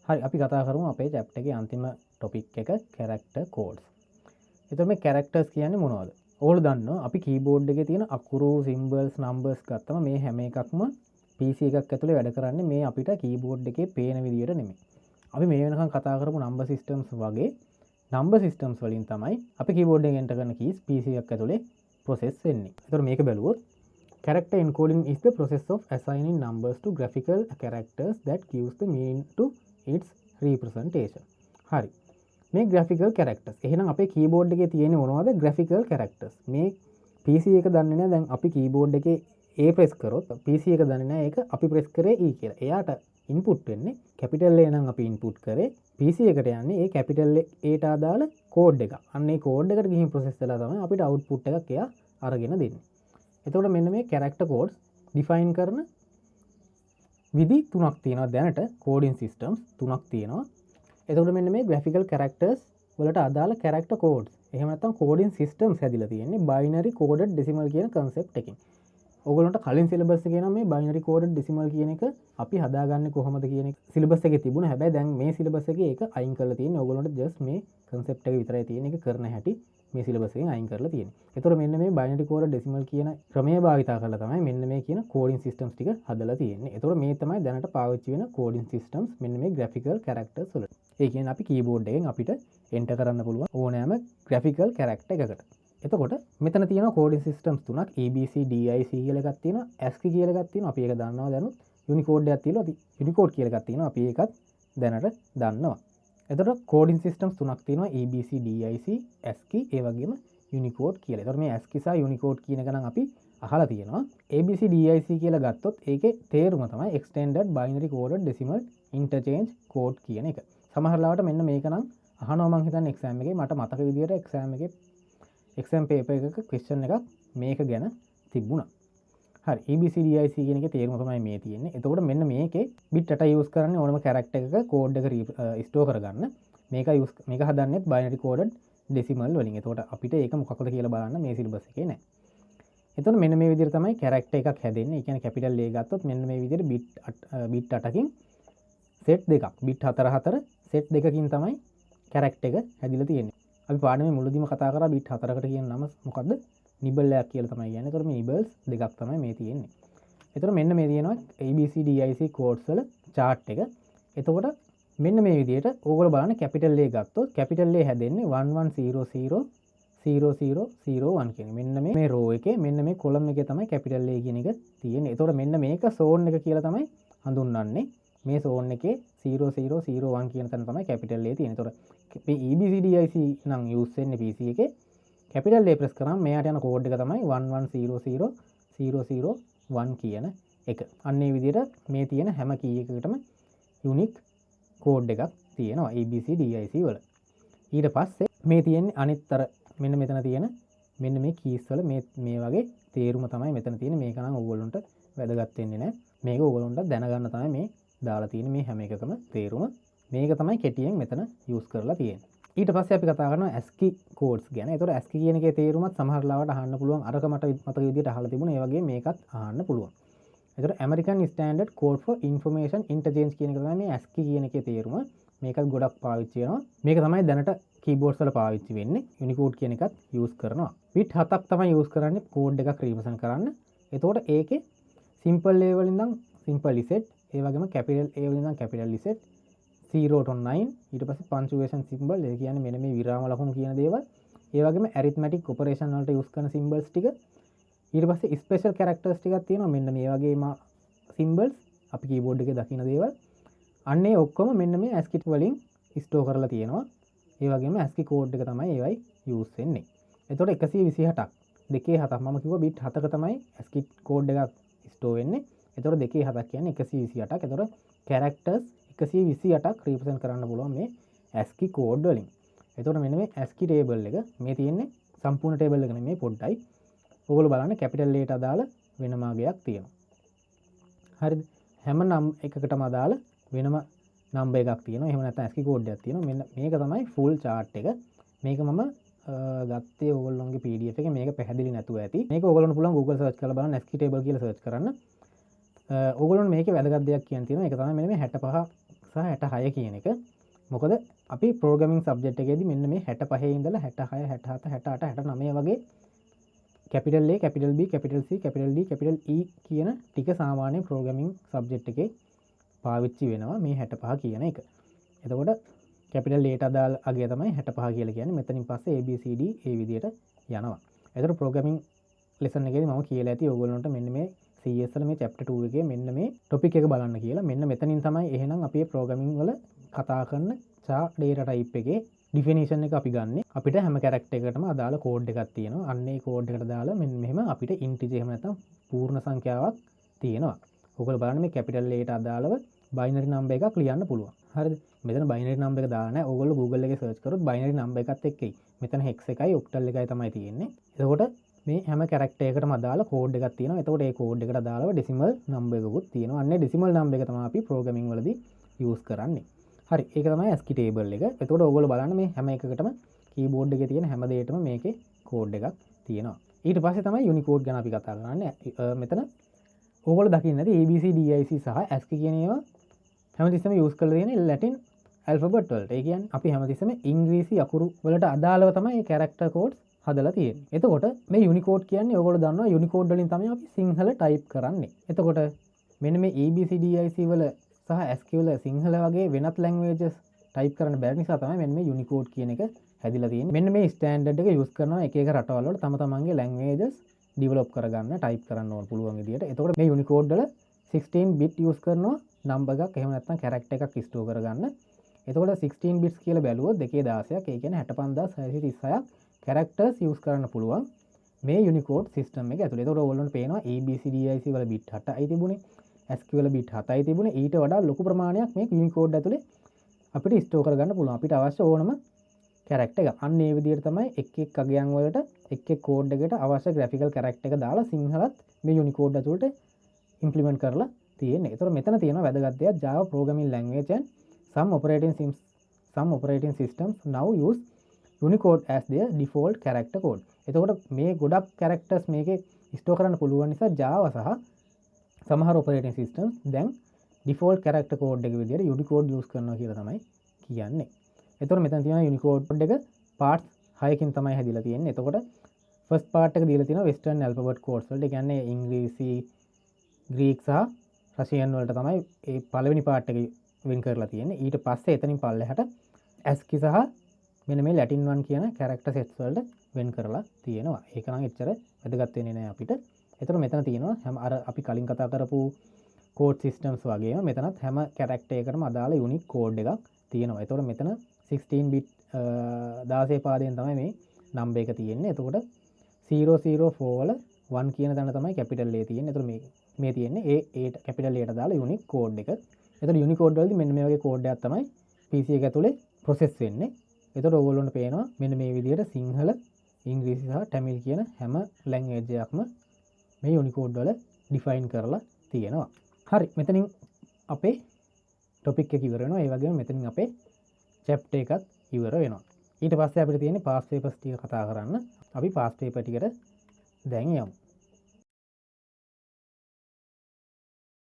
හරි අපි කතා කරමු අපේ chapter එකේ අන්තිම topic එක character codes. එතකොට මේ characters කියන්නේ මොනවද? ඕගොල්ලෝ දන්නවා අපි keyboard එකේ තියෙන අකුරු, symbols, numbers ගත්තම මේ හැම එකක්ම PC එකක් ඇතුලේ වැඩ කරන්නේ මේ අපිට keyboard එකේ පේන විදියට නෙමෙයි. අපි මේ වෙනකන් කතා කරපු number systems වගේ number systems වලින් තමයි අපි keyboard එකෙන් enter කරන keys PC එකක් ඇතුලේ process වෙන්නේ. එතකොට මේක බැලුවොත් character encoding is the process of assigning numbers to graphical characters that gives the meaning to its representation. හරි. මේ graphical characters. එහෙනම් අපේ keyboard එකේ තියෙන්නේ මොනවද? graphical characters. මේ PC එක දන්නේ නැහැ දැන් අපි keyboard එකේ A press කරොත් PC එක දන්නේ නැහැ ඒක අපි press කරේ E කියලා. එයාට input වෙන්නේ capital A නම් අපි input කරේ PC එකට යන්නේ ඒ capital A ට අදාළ code එක. අන්න ඒ code එකට ගිහින් process වෙලා තමයි අපිට output එකක් එයා අරගෙන දෙන්නේ. එතකොට මෙන්න මේ character codes define කරන විදි තුනක් තියෙනවා දැනට coding systems තුනක් තියෙනවා. එතකොට මෙන්න මේ graphical characters වලට අදාළ character codes. එහෙම නැත්නම් coding systems හැදිලා තියෙන්නේ binary coded decimal කියන concept එකකින්. ඕගොල්ලන්ට කලින් syllabus එකේ නම් මේ binary coded decimal කියන එක අපි හදාගන්නේ කොහොමද කියන එක syllabus එකේ තිබුණා. හැබැයි දැන් මේ syllabus එකේ ඒක අයින් කරලා තියෙන්නේ. ඕගොල්ලන්ට just මේ concept එක විතරයි තියෙන්නේ. ඒක කරන හැටි මේ syllabus එකෙන් අයින් කරලා තියෙන්නේ. ඒතකොට මෙන්න මේ binary coded decimal කියන ක්‍රමය භාවිතා කරලා තමයි මෙන්න මේ කියන coding systems ටික හදලා තියෙන්නේ. ඒතකොට මේ තමයි දැනට පාවිච්චි වෙන coding systems මෙන්න මේ graphical characters වලට. ඒ කියන්නේ අපි keyboard එකෙන් අපිට enter කරන්න පුළුවන් ඕනෑම graphical character එකකට. එතකොට මෙතන තියෙනවා coding systems තුනක් ABC DIC කියලා එකක් තියෙනවා ASCII කියලා එකක් තියෙනවා අපි ඒක දන්නවා දැනුත් Unicode එකක් තියෙනවා Unicode කියලා එකක් තියෙනවා අපි ඒකත් දැනට දන්නවා. එතකොට coding systems තුනක් තියෙනවා ABC DIC ASCII ඒ වගේම Unicode කියලා. එතකොට මේ ASCII සහ Unicode කියන එක නම් අපි අහලා තියෙනවා. ABC DIC කියලා ගත්තොත් ඒකේ තේරුම තමයි extended binary coded decimal interchange code කියන එක. සමහර ලාවට මෙන්න මේක නම් අහනවා මං හිතන්නේ exam එකේ මට මතක විදියට exam paper එකක question එකක් මේක ගැන තිබුණා. හරි ABCDIC කියන එකේ තේරුම තමයි මේ තියෙන්නේ. එතකොට මෙන්න මේකේ bit data use කරන්නේ ඕනම character එකක code එක store කරගන්න. මේක හදන්නේත් binary coded decimal වලින්. එතකොට අපිට ඒක මොකක්ද කියලා බලන්න මේ syllabus එකේ නැහැ. එතකොට මෙන්න මේ විදිහට තමයි character එකක් හැදෙන්නේ. ඒ කියන්නේ capital A ගත්තොත් මෙන්න මේ විදිහට bit 8කින් set දෙකක් bit 4 set දෙකකින් තමයි character එක හැදිලා තියෙන්නේ. අපි පාඩමේ මුලදීම කතා කරා bit 4කට කියන නම මොකද්ද? nibble එකක් කියලා තමයි කියන්නේ. ඒතකොට මේ nibbles දෙකක් තමයි මේ තියෙන්නේ. ඒතකොට මෙන්න මේ තියෙනවා ABCDIC codes වල chart එක. එතකොට මෙන්න මේ විදිහට ඕගොල්ලෝ බලන්න capital A ගත්තොත් capital A හැදෙන්නේ 11000001 කියන්නේ. මෙන්න මේ row එකේ මෙන්න මේ column එකේ තමයි capital A කියන එක තියෙන්නේ. ඒතකොට මෙන්න මේක zone එක කියලා තමයි හඳුන්වන්නේ. මේ zone එකේ 0001 කියන තැන තමයි capital A තියෙන්නේ. ඒතකොට මේ ABCDIC නම් use වෙන්නේ PC එකේ capital A press කරාම මෙයාට යන code එක තමයි 11000001 කියන එක. අන්න ඒ විදිහට මේ තියෙන හැම key එකකටම unique code එකක් තියෙනවා ABCDIC වල. ඊට පස්සේ මේ තියෙන්නේ අනිත්තර මෙන්න මෙතන තියෙන මෙන්න මේ keys වල මේ වගේ තේරුම තමයි මෙතන තියෙන්නේ. මේක නම් ඕගොල්ලන්ට වැදගත් වෙන්නේ නැහැ. මේක ඕගොල්ලන්ට දැනගන්න තමයි මේ දාලා තියෙන්නේ මේ හැම එකකම තේරුම. මේක තමයි කෙටියෙන් මෙතන use කරලා තියෙන්නේ. ඊට පස්සේ අපි කතා කරනවා ASCII codes ගැන. ඒතකොට ASCII කියන එකේ තේරුමත් සමහර ලාවට අහන්න පුළුවන්. අරක මට මතක විදිහට අහලා තිබුණා. ඒ වගේ මේකත් අහන්න පුළුවන්. ඒතකොට American Standard Code for Information Interchange කියන එක තමයි මේ ASCII කියන එකේ තේරුම. මේකත් ගොඩක් පාවිච්චි වෙනවා. මේක තමයි දැනට keyboards වල පාවිච්චි වෙන්නේ. Unicode කියන එකත් use කරනවා. bit 7ක් තමයි use කරන්නේ code එකක් represent කරන්න. එතකොට ඒකේ simple A වලින් ඉඳන් simple Z ඒ වගේම capital A වලින් ඉඳන් capital Z 0 to 9 ඊට පස්සේ punctuation symbol ඒ කියන්නේ මෙන්න මේ විරාම ලකුණු කියන දේවල් ඒ වගේම arithmetic operation වලට use කරන symbols ටික ඊට පස්සේ special characters ටිකක් තියෙනවා මෙන්න මේ වගේම symbols අපි keyboard එකේ දකින දේවල් අන්න ඒ ඔක්කොම මෙන්න මේ ASCII වලින් store කරලා තියෙනවා ඒ වගේම ASCII code එක තමයි ඒවයි use වෙන්නේ එතකොට 128ක් දෙකේ 7ක් මම කිව්වා bit 7ක තමයි ASCII code එකක් store වෙන්නේ එතකොට දෙකේ 7ක් කියන්නේ 128ක් එතකොට characters 128ක් represent කරන්න පුළුවන් මේ ASCII code වලින්. එතකොට මෙන්න මේ ASCII table එක මේ තියෙන්නේ සම්පූර්ණ table එක නෙමෙයි පොඩ්ඩයි. ඕගොල්ලෝ බලන්න capital A ට අදාළ වෙනම අගයක් තියෙනවා. හරිද? හැම නම් එකකටම අදාළ වෙනම number එකක් තියෙනවා. එහෙම නැත්නම් ASCII code එකක් තියෙනවා. මෙන්න මේක තමයි full chart එක. මේක මම ගත්තේ ඕගොල්ලොන්ගේ PDF එකේ මේක පැහැදිලි නැතුව ඇති. මේක ඕගොල්ලන්ට පුළුවන් Google search කරලා බලන්න ASCII table කියලා search කරන්න. ඕගොල්ලොන්ට මේකේ වැදගත් දෙයක් කියන්න තියෙනවා. ඒක තමයි මෙන්න මේ 65 සහ 66 කියන එක. මොකද අපි ප්‍රෝග්‍රෑමින් සබ්ජෙක්ට් එකේදී මෙන්න මේ 65 ඉඳලා 66 67 68 69 වගේ capital A capital B capital C capital D capital E කියන ටික සාමාන්‍ය ප්‍රෝග්‍රෑමින් සබ්ජෙක්ට් එකේ පාවිච්චි වෙනවා මේ 65 කියන එක. එතකොට capital A ට අදාළ අගය තමයි 65 කියලා කියන්නේ. මෙතනින් පස්සේ A B C D ඒ විදිහට යනවා. එතකොට ප්‍රෝග්‍රෑමින් ලෙසන් එකේදී මම කියලා ඇති ඔයගොල්ලන්ට මෙන්න මේ CS වල මේ chapter 2 එකේ මෙන්න මේ topic එක බලන්න කියලා. මෙන්න මෙතනින් තමයි එහෙනම් අපි ප්‍රෝග්‍රෑමින් වල කතා කරන char data type එකේ definition එක අපි ගන්නෙ. අපිට හැම character එකකටම අදාළ code එකක් තියෙනවා. අන්න ඒ code එකට දාලා මෙන්න මෙහෙම අපිට integer එහෙම නැත්නම් පූර්ණ සංඛ්‍යාවක් තියෙනවා. ඔයගොල්ලෝ බලන්න මේ capital A ට අදාළව binary number එකක් ලියන්න පුළුවන්. හරිද? මෙතන binary number එක දාලා නැහැ. ඔයගොල්ලෝ Google එකේ search කරොත් binary number එකත් එක්කයි. මෙතන hex එකයි octal එකයි තමයි තියෙන්නේ. එතකොට මේ හැම character එකකටම අදාළ code එකක් තියෙනවා. එතකොට ඒ code එකට අදාළව decimal number එකකුත් තියෙනවා. අන්නේ decimal number එක තමයි අපි programming වලදී use කරන්නේ. හරි. ඒක තමයි ASCII table එක. එතකොට ඔයගොල්ලෝ බලන්න මේ හැම එකකටම keyboard එකේ තියෙන හැම දෙයකටම මේකේ code එකක් තියෙනවා. ඊට පස්සේ තමයි Unicode ගැන අපි කතා කරන්නේ. මෙතන ඔයගොල්ලෝ දකින්න ඇති ABC DIC සහ ASCII කියන ඒවා හැමතිස්සෙම use කරලා තියෙන Latin alphabet වලට. ඒ කියන්නේ අපි හැමතිස්සෙම ඉංග්‍රීසි අකුරු වලට අදාළව තමයි මේ character codes හදලා තියෙන්නේ. එතකොට මේ Unicode කියන්නේ ඔයගොල්ලෝ දන්නවා Unicode වලින් තමයි අපි සිංහල type කරන්නේ. එතකොට මෙන්න මේ ABCDIC වල සහ ASCII වල සිංහල වගේ වෙනත් languages type කරන්න බැරි නිසා තමයි මෙන්න මේ Unicode කියන එක හැදිලා තියෙන්නේ. මෙන්න මේ standard එක use කරනවා එක එක රටවල් වල තම තමන්ගේ languages develop කරගන්න type කරන්න ඕන පුළුවන් විදියට. එතකොට මේ Unicode වල 16 bit use කරනවා number එකක් එහෙම නැත්නම් character එකක් store කරගන්න. එතකොට 16 bits කියලා බැලුවොත් 216ක් ඒ කියන්නේ 65636ක් characters use කරන්න පුළුවන් මේ Unicode system එක ඇතුළේ. එතකොට ඕගොල්ලන්ට පේනවා ABCDIC වල bit 8යි තිබුණේ, ASCII වල bit 7යි තිබුණේ. ඊට වඩා ලොකු ප්‍රමාණයක් මේ Unicode ඇතුළේ අපිට store කරගන්න පුළුවන්. අපිට අවශ්‍ය ඕනම character එක. අන්න ඒ විදිහට තමයි එක් එක් අගයන් වලට එක් එක් code එකට අවශ්‍ය graphical character එක දාලා සිංහලත් මේ Unicode ඇතුළට implement කරලා තියෙන්නේ. එතකොට මෙතන තියෙන වැදගත් දෙයක් Java programming language and some operating systems now use Unicode as their default character code. එතකොට මේ ගොඩක් characters මේකේ store කරන්න පුළුවන් නිසා Java සහ සමහර operating systems දැන් default character code එක විදිහට Unicode use කරනවා කියලා තමයි කියන්නේ. එතකොට මෙතන තියෙන Unicode එක parts 6කින් තමයි හැදිලා තියෙන්නේ. එතකොට first part එක දීලා තියෙනවා western alphabet codes වලට. ඒ කියන්නේ ඉංග්‍රීසි, ග්‍රීක සහ රෂියන් වලට තමයි මේ පළවෙනි part එක වෙන් කරලා තියෙන්නේ. ඊට පස්සේ එතනින් පල්ලෙහාට ASCII සහ මෙන්න මේ Latin 1 කියන character sets වලට වෙන් කරලා තියෙනවා. ඒක නම් එච්චර වැදගත් වෙන්නේ නැහැ අපිට. එතකොට මෙතන තියෙනවා හැම අර අපි කලින් කතා කරපු code systems වගේම මෙතනත් හැම character එකකටම අදාළ unique code එකක් තියෙනවා. එතකොට මෙතන 16 bit 16 පාදයෙන් තමයි මේ number එක තියෙන්නේ. එතකොට 004 වල 1 කියන තැන තමයි capital A තියෙන්නේ. එතකොට මේ තියෙන්නේ ඒ capital A ට දාලා unique code එක. එතකොට Unicode වලදී මෙන්න මේ වගේ code එකක් තමයි PC එක ඇතුලේ process වෙන්නේ. එතකොට ඔයගොල්ලන්ට පේනවා මෙන්න මේ විදිහට සිංහල, ඉංග්‍රීසි සහ තමිල් කියන හැම language එකක්ම මේ Unicode වල define කරලා තියෙනවා. හරි, මෙතනින් අපේ topic එක ඉවර වෙනවා. ඒ වගේම මෙතනින් අපේ chapter එකත් ඉවර වෙනවා. ඊට පස්සේ අපිට තියෙන්නේ past papers ටික කතා කරන්න. අපි past paper ටිකට දැන් යමු.